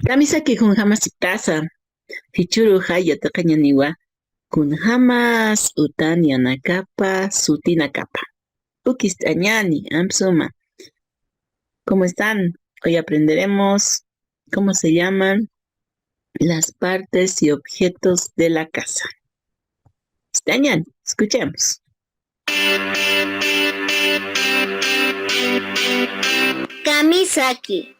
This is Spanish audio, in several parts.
Kamisaki kunhamas casa. Hichuru hayata kañaniwa. Kunhamas utan yanakapa sutinakapa. Ukis añani, amsuma. ¿Cómo están? Hoy aprenderemos cómo se llaman las partes y objetos de la casa. Añani, escuchemos. Kamisaki.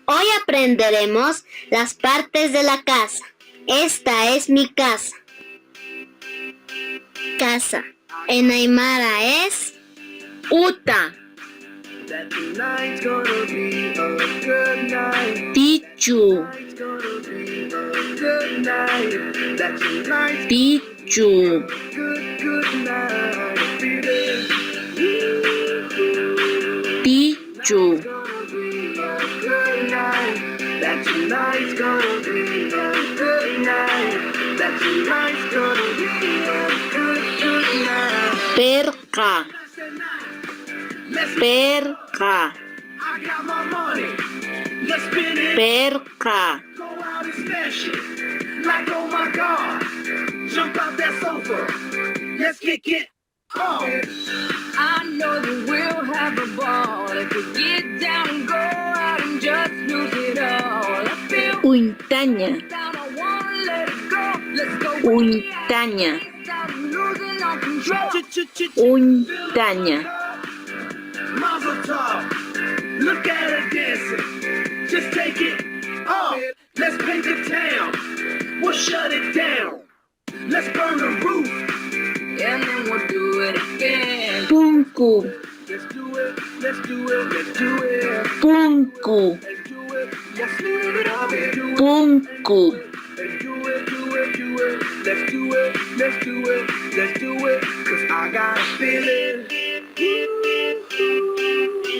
Hoy aprenderemos las partes de la casa. Esta es mi casa. Casa. En Aymara es Uta. Tichu. Tichu. Tichu. Perca. Perca. Perca. Like, oh my God, jump out that sofa. Let's kick it off. I know that we'll have a ball if we get down and go out and just lose it all. I feel Uintaña. down, I wanna let it go. Let's go. Uintaña. I'm losing all control. Uintaña. Mazel tov. Look at her dancing. Just take it off. Let's paint the town. We'll shut it down. Let's burn the roof. And then we'll do it again. Punku. Let's do it. Let's do it. Let's do it. Punku. Let's do it. Let's live it up and do it. Punku. Let's do it. Do it. Do it. Let's do it. Let's do it. Let's do it. 'Cause I got a feeling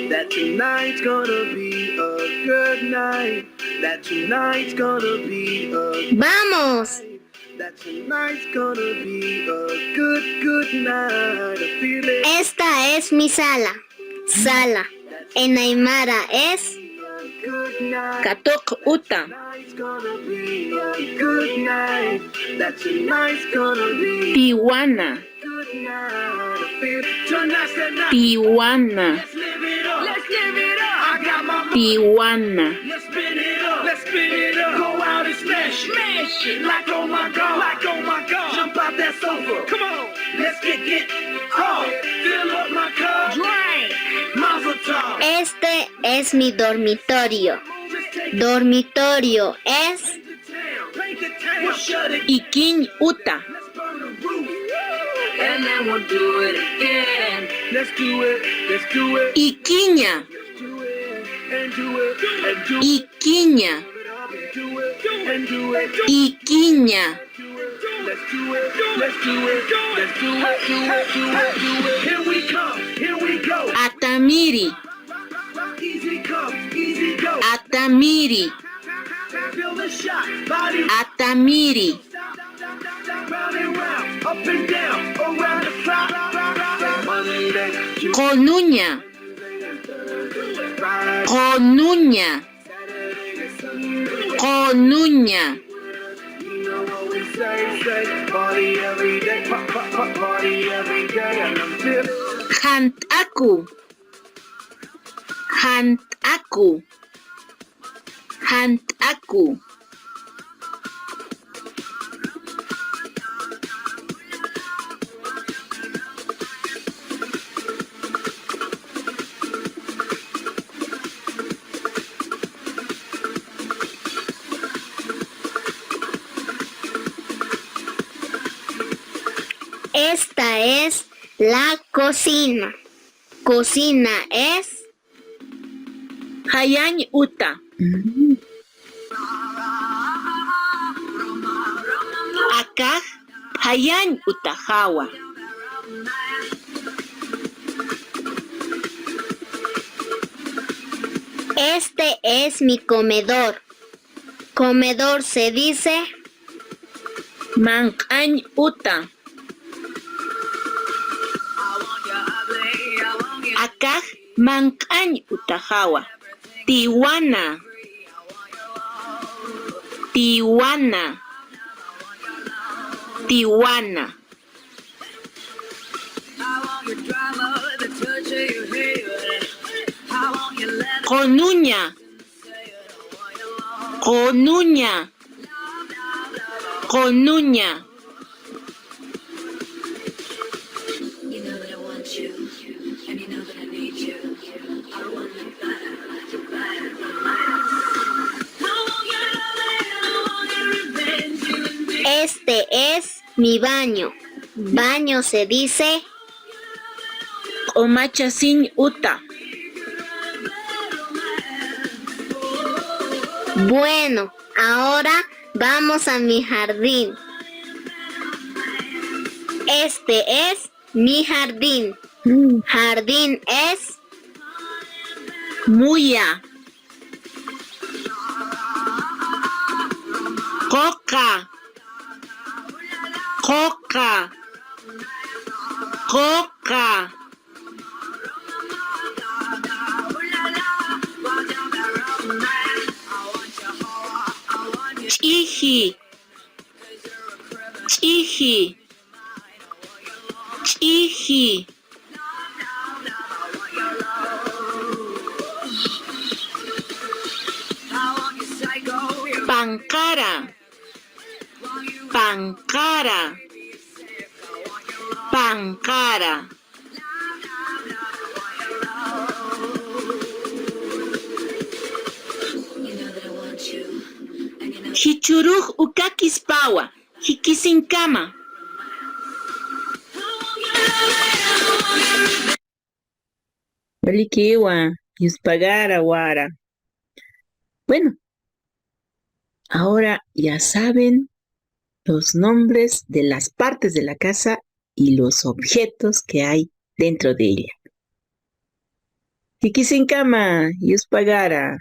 that tonight's gonna be a good night. That tonight's gonna be a ¡Vamos! That tonight's gonna be a good night. A feeling Esta es mi sala. Sala. En Aymara es good night. Katok uta. Tonight's gonna be a good night. That tonight's gonna be Tijuana. good night. A feeling tonight's the night. Tijuana. Let's live it up. Let's live it up. I got my money. Tijuana. Let's spin it up. Let's spin it up. Go out and smash it. Smash it. Like oh my God. Like oh my God. Jump out that sofa. Come on. Let's get off. Fill up my cup. Drink. Mazel tov. Este es mi dormitorio. Just take Dormitorio es the town. Paint the town. We'll shut it. Ikin uta. Let's burn the roof. And then we'll do it again. Let's do it. Let's do it. Iquiña. Let's do it. And do it. And do it. Iquiña. And do it. And do it. Iquiña. Let's do it. Let's do it. Let's do it. Do it. Do it. Do it. Here we come. Here we go. Atamiri. Easy come. Easy go. Atamiri. Feel the shot. Body. Atamiri. Round and round. Up and down. Around the clock. Monday. Conuña. Friday. Conuña. Conuña. You know what we say. Party every day. Party every day. And I'm feeling. Hantaku. Hantaku. Hantaku. Esta es la cocina. Cocina es Hayañ uta. Acá hayañ uta hawa. Este es mi comedor. Comedor se dice Manq'añ uta. Acá Manq'añ uta hawa. Tijuana. Tijuana. Tijuana. Conuña. Conuña. Conuña. You know that I want you, and you know that I need you. I want you better, like you better, Este es mi baño. Baño se dice Omachasin uta. bueno. Ahora vamos a mi jardín. Este es mi jardín. Jardín es Muya. Coca. Coca. Coca. Chihi. Chihi. Chihi. Pancara. Pancara. Pancara. you know that I want you, and you know Hichuruj ukakis pawa. Hikisinkama. Balikiwa. Yuspagara wara. Bueno, ahora ya saben los nombres de las partes de la casa y los objetos que hay dentro de ella. Hikisinkama, Yuspagara.